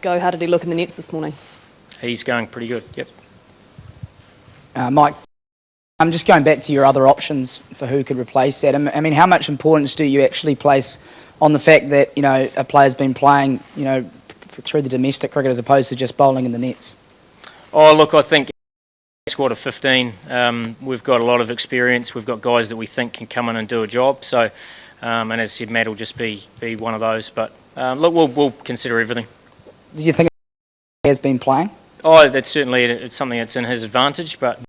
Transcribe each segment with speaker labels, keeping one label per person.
Speaker 1: go? How did he look in the nets this morning?
Speaker 2: He's going pretty good, yep.
Speaker 3: Mike, I'm just going back to your other options for who could replace Adam. I mean, how much importance do you actually place on the fact that, a player's been playing, through the domestic cricket as opposed to just bowling in the nets?
Speaker 2: Oh, look, I think squad of 15, we've got a lot of experience. We've got guys that we think can come in and do a job. So, and as I said, Matt will just be one of those. But look, we'll consider everything.
Speaker 3: Do you think he has been playing?
Speaker 2: Oh, that's certainly it's something that's in his advantage. But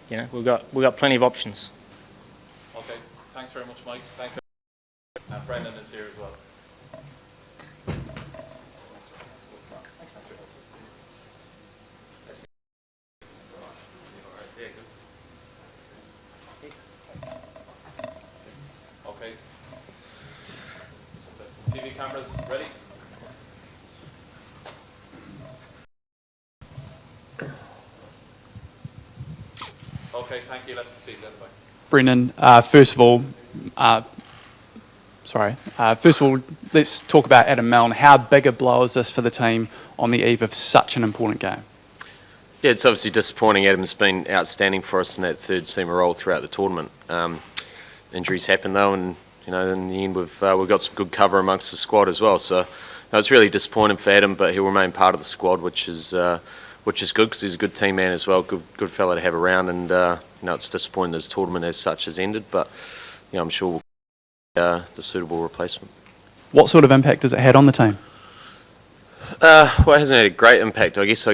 Speaker 2: we've got plenty of options.
Speaker 4: Okay, thanks very much, Mike. Thanks. Brendan is here as well. Okay. TV cameras ready? Okay, thank you. Let's proceed then. Bye.
Speaker 5: Brendan, first of all, let's talk about Adam Milne. How big a blow is this for the team on the eve of such an important game?
Speaker 6: Yeah, it's obviously disappointing. Adam's been outstanding for us in that third seamer role throughout the tournament. Injuries happen though, and in the end we've got some good cover amongst the squad as well. So it's really disappointing for Adam, but he'll remain part of the squad, which is good because he's a good team man as well. Good fella to have around, and it's disappointing this tournament as such has ended, but I'm sure we'll the suitable replacement.
Speaker 5: What sort of impact has it had on the team?
Speaker 6: Well, it hasn't had a great impact, I guess.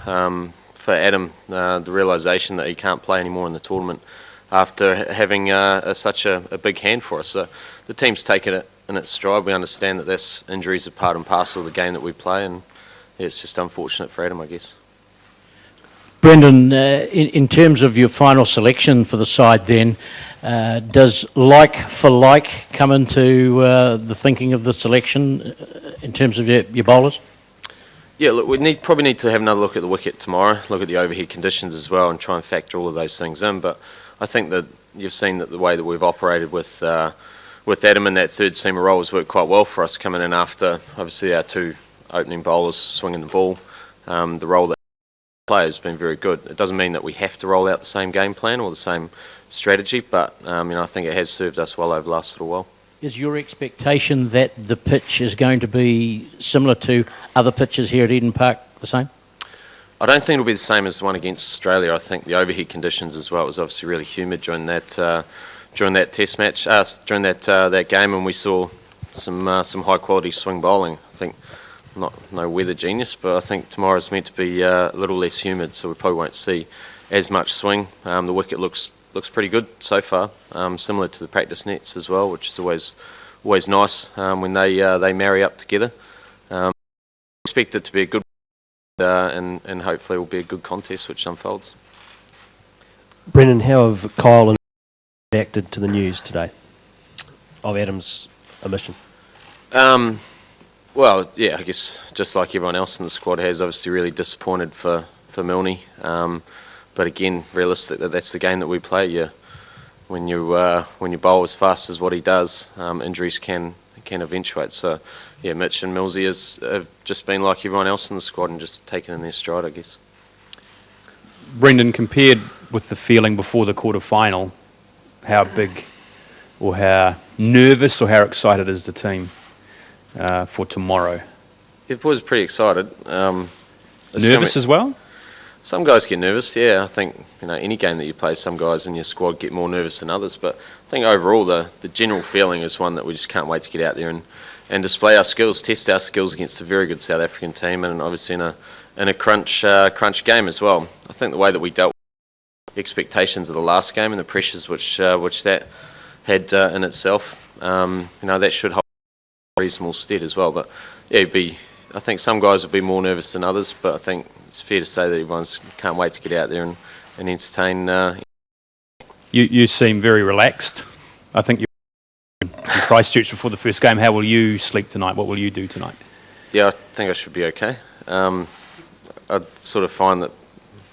Speaker 6: For Adam, the realisation that he can't play anymore in the tournament after having such a big hand for us. So the team's taken it in its stride. We understand that this injuries are part and parcel of the game that we play, and it's just unfortunate for Adam, I guess.
Speaker 7: Brendan, in terms of your final selection for the side then, does like for like come into the thinking of the selection in terms of your bowlers?
Speaker 6: Yeah, look, we probably need to have another look at the wicket tomorrow, look at the overhead conditions as well, and try and factor all of those things in. But I think that you've seen that the way that we've operated with Adam in that third seamer role has worked quite well for us, coming in after obviously our two opening bowlers swinging the ball. The role that player has been very good. It doesn't mean that we have to roll out the same game plan or the same strategy, but I think it has served us well over the last little while.
Speaker 7: Is your expectation that the pitch is going to be similar to other pitches here at Eden Park the same?
Speaker 6: I don't think it'll be the same as the one against Australia. I think the overhead conditions as well, it was obviously really humid during that test match, during that game, and we saw some high quality swing bowling. I think no weather genius, but I think tomorrow's meant to be a little less humid, so we probably won't see as much swing. The wicket looks pretty good so far, similar to the practice nets as well, which is always nice when they marry up together. Expect it to be a good and hopefully it will be a good contest which unfolds.
Speaker 8: Brendan, how have Kyle and reacted to the news today of Adam's omission?
Speaker 6: Well, yeah, I guess just like everyone else in the squad has, obviously really disappointed for Milne. But again, realistic that's the game that we play. When you bowl as fast as what he does, injuries can eventuate. So, yeah, Mitch and Millsy have just been like everyone else in the squad and just taken in their stride, I guess.
Speaker 5: Brendan, compared with the feeling before the quarter final, how big or how nervous or how excited is the team for tomorrow?
Speaker 6: It was pretty excited.
Speaker 5: Nervous as well?
Speaker 6: Some guys get nervous, yeah. I think any game that you play, some guys in your squad get more nervous than others. But I think overall the general feeling is one that we just can't wait to get out there and display our skills, test our skills against a very good South African team, and obviously in a crunch game as well. I think the way that we dealt with the expectations of the last game and the pressures which that had in itself, that should hold reasonable stead as well. But yeah, I think some guys would be more nervous than others, but I think it's fair to say that everyone's can't wait to get out there and entertain.
Speaker 5: You seem very relaxed. I think you're in Christchurch before the first game. How will you sleep tonight? What will you do tonight?
Speaker 6: Yeah, I think I should be okay. I sort of find that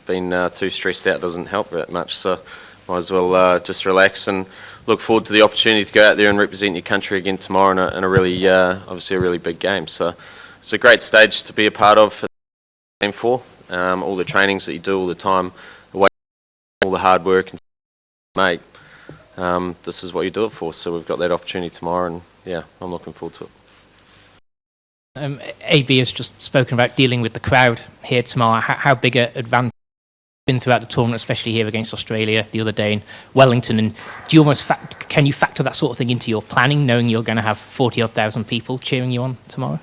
Speaker 6: being too stressed out doesn't help that much, so might as well just relax and look forward to the opportunity to go out there and represent your country again tomorrow in a really, obviously a really big game. So it's a great stage to be a part of Game 4. All the trainings that you do all the time, all the hard work and make. This is what you do it for. So we've got that opportunity tomorrow, and yeah, I'm looking forward to it.
Speaker 1: AB has just spoken about dealing with the crowd here tomorrow. How big an advantage been throughout the tournament, especially here against Australia the other day in Wellington, and do you almost can you factor that sort of thing into your planning, knowing you're going to have 40,000 people cheering you on tomorrow?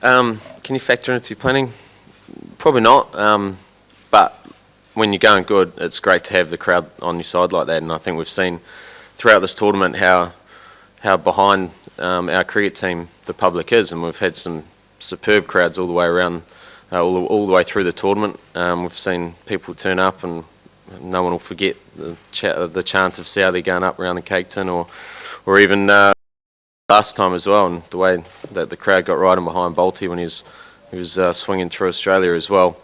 Speaker 6: Can you factor into your planning? Probably not. But when you're going good, it's great to have the crowd on your side like that. And I think we've seen throughout this tournament how behind our cricket team the public is, and we've had some superb crowds all the way around. All the way through the tournament, we've seen people turn up, and no one will forget the chant of Southey going up around the cake tin, or even last time as well, and the way that the crowd got riding behind Bolty when he was swinging through Australia as well.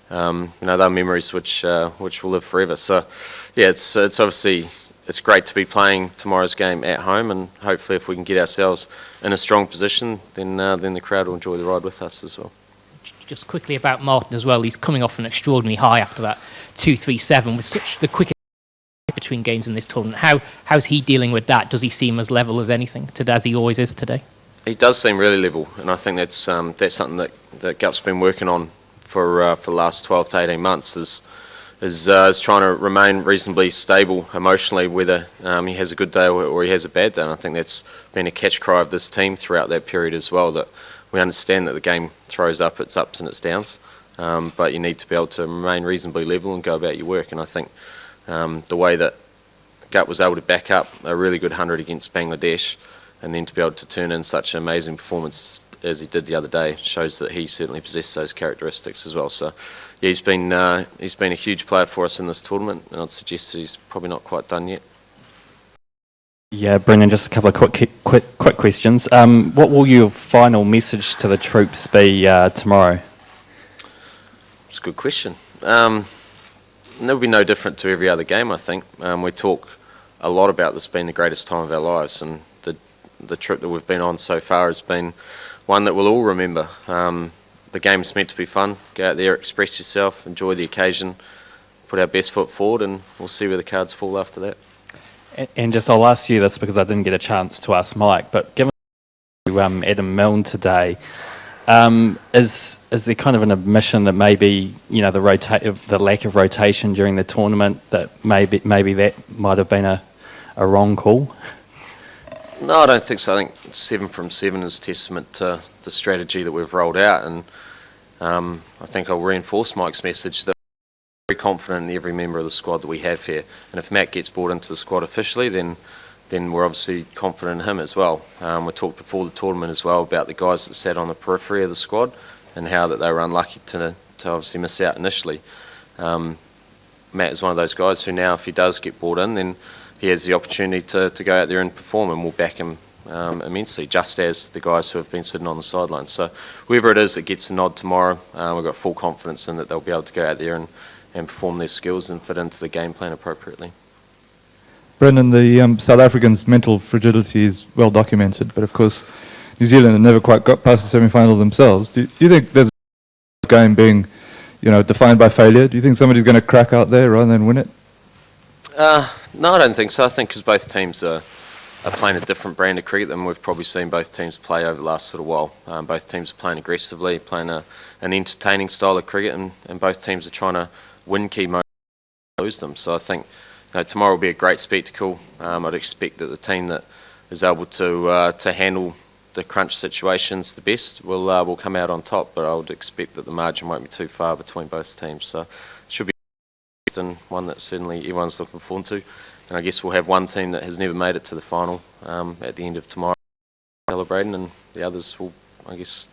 Speaker 6: They're memories which will live forever. So, yeah, it's obviously it's great to be playing tomorrow's game at home, and hopefully, if we can get ourselves in a strong position, then the crowd will enjoy the ride with us as well.
Speaker 1: Just quickly about Martin as well, he's coming off an extraordinary high after that 2-3-7 with such the quickest between games in this tournament. How's he dealing with that? Does he seem as level as anything, as he always is today?
Speaker 6: He does seem really level, and I think that's something that Gup's been working on for the last 12 to 18 months, is trying to remain reasonably stable emotionally, whether he has a good day or he has a bad day. And I think that's been a catch cry of this team throughout that period as well, that we understand that the game throws up its ups and its downs, but you need to be able to remain reasonably level and go about your work. And I think the way that Gut was able to back up a really good 100 against Bangladesh, and then to be able to turn in such an amazing performance as he did the other day, shows that he certainly possessed those characteristics as well. So yeah, he's been a huge player for us in this tournament, and I'd suggest that he's probably not quite done yet.
Speaker 9: Yeah, Brendan, just a couple of quick questions. What will your final message to the troops be tomorrow?
Speaker 6: It's a good question. It'll be no different to every other game, I think. We talk a lot about this being the greatest time of our lives, and the trip that we've been on so far has been one that we'll all remember. The game's meant to be fun. Go out there, express yourself, enjoy the occasion, put our best foot forward, and we'll see where the cards fall after that.
Speaker 9: And just I'll ask you this because I didn't get a chance to ask Mike, but given Adam Milne today, is there kind of an admission that maybe the lack of rotation during the tournament, that maybe that might have been a wrong call?
Speaker 6: No, I don't think so. I think 7 from 7 is testament to the strategy that we've rolled out, and I think I'll reinforce Mike's message that we're very confident in every member of the squad that we have here. And if Matt gets brought into the squad officially, then we're obviously confident in him as well. We talked before the tournament as well about the guys that sat on the periphery of the squad and how that they were unlucky to obviously miss out initially. Matt is one of those guys who now, if he does get brought in, then he has the opportunity to go out there and perform, and we'll back him immensely, just as the guys who have been sitting on the sidelines. So whoever it is that gets a nod tomorrow, we've got full confidence in that they'll be able to go out there and perform their skills and fit into the game plan appropriately.
Speaker 10: Brendan, the South Africans' mental fragility is well documented, but of course New Zealand have never quite got past the semi-final themselves. Do you think there's a game being, defined by failure? Do you think somebody's going to crack out there rather than win it?
Speaker 6: No, I don't think so. I think because both teams are playing a different brand of cricket than we've probably seen both teams play over the last little while. Both teams are playing aggressively, playing an entertaining style of cricket, and both teams are trying to win key moments and lose them. So I think tomorrow will be a great spectacle. I'd expect that the team that is able to handle the crunch situations the best will come out on top, but I would expect that the margin won't be too far between both teams. So it should be and one that certainly everyone's looking forward to. And I guess we'll have one team that has never made it to the final at the end of tomorrow celebrating, and the others will, I guess,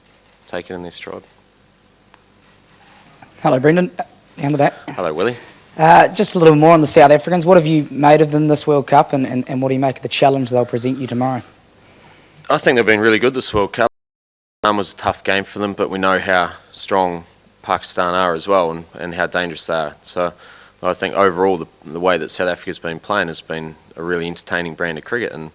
Speaker 6: take it in their stride.
Speaker 3: Hello, Brendan. Down the back.
Speaker 6: Hello, Willie.
Speaker 3: Just a little more on the South Africans. What have you made of them this World Cup, and what do you make of the challenge they'll present you tomorrow?
Speaker 6: I think they've been really good this World Cup. It was a tough game for them, but we know how strong Pakistan are as well, and how dangerous they are. So I think overall the way that South Africa's been playing has been a really entertaining brand of cricket, and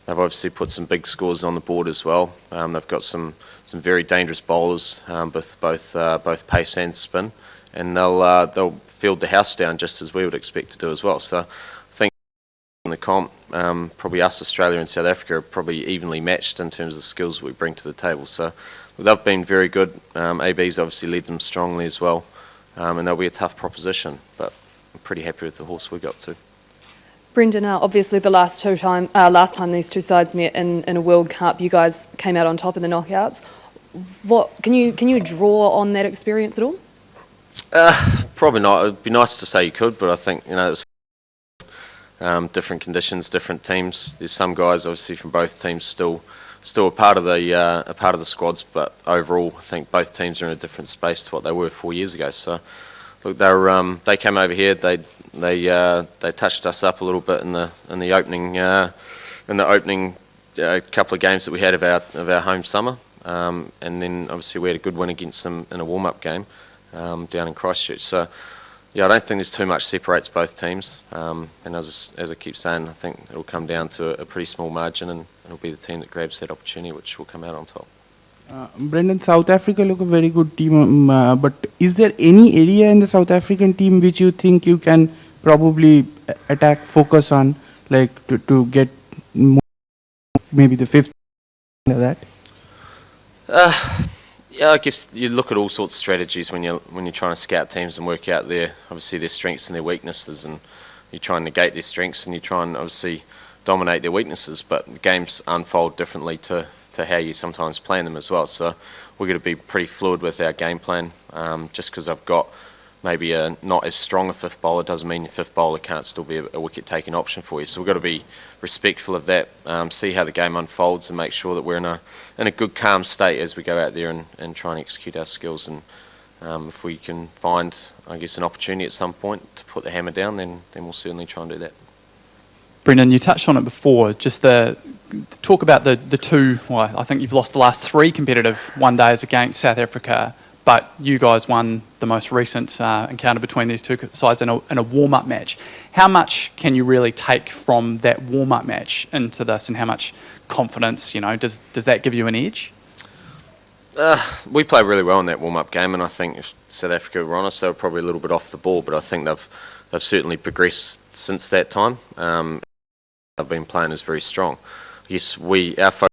Speaker 6: they've obviously put some big scores on the board as well. They've got some very dangerous bowlers with both pace and spin, and they'll field the house down just as we would expect to do as well. So I think in the comp, probably us, Australia and South Africa, are probably evenly matched in terms of the skills we bring to the table. So they've been very good. AB's obviously led them strongly as well, and they'll be a tough proposition, but I'm pretty happy with the horse we got to.
Speaker 11: Brendan, obviously the last time these two sides met in a World Cup, you guys came out on top in the knockouts. What can you draw on that experience at all?
Speaker 6: Probably not. It'd be nice to say you could, but I think it was different conditions, different teams. There's some guys obviously from both teams still a part of the squads, but overall I think both teams are in a different space to what they were 4 years ago. So look, they came over here. They touched us up a little bit in the opening couple of games that we had of our home summer, and then obviously we had a good win against them in a warm-up game down in Christchurch. So yeah, I don't think there's too much separates both teams, and as I keep saying, I think it'll come down to a pretty small margin, and it'll be the team that grabs that opportunity which will come out on top.
Speaker 12: Brendan, South Africa look a very good team, but is there any area in the South African team which you think you can probably focus on, like to get more, maybe the fifth, like that?
Speaker 6: Yeah, I guess you look at all sorts of strategies when you're trying to scout teams and work out their strengths and their weaknesses, and you try and negate their strengths and you try and obviously dominate their weaknesses. But the games unfold differently to how you sometimes plan them as well. So we're going to be pretty fluid with our game plan. Just because I've got maybe not as strong a fifth bowler doesn't mean your fifth bowler can't still be a wicket-taking option for you. So we've got to be respectful of that, see how the game unfolds and make sure that we're in a good, calm state as we go out there and try and execute our skills. And if we can find, I guess, an opportunity at some point to put the hammer down, then we'll certainly try and do that.
Speaker 13: Brendan, you touched on it before, just talk about the two, well, I think you've lost the last 3 competitive one days against South Africa, but you guys won the most recent encounter between these two sides in a warm-up match. How much can you really take from that warm-up match into this, and how much confidence, does that give you an edge?
Speaker 6: We played really well in that warm-up game, and I think if South Africa were honest, they were probably a little bit off the ball, but I think they've certainly progressed since that time. They've been playing as very strong. Yes, our focus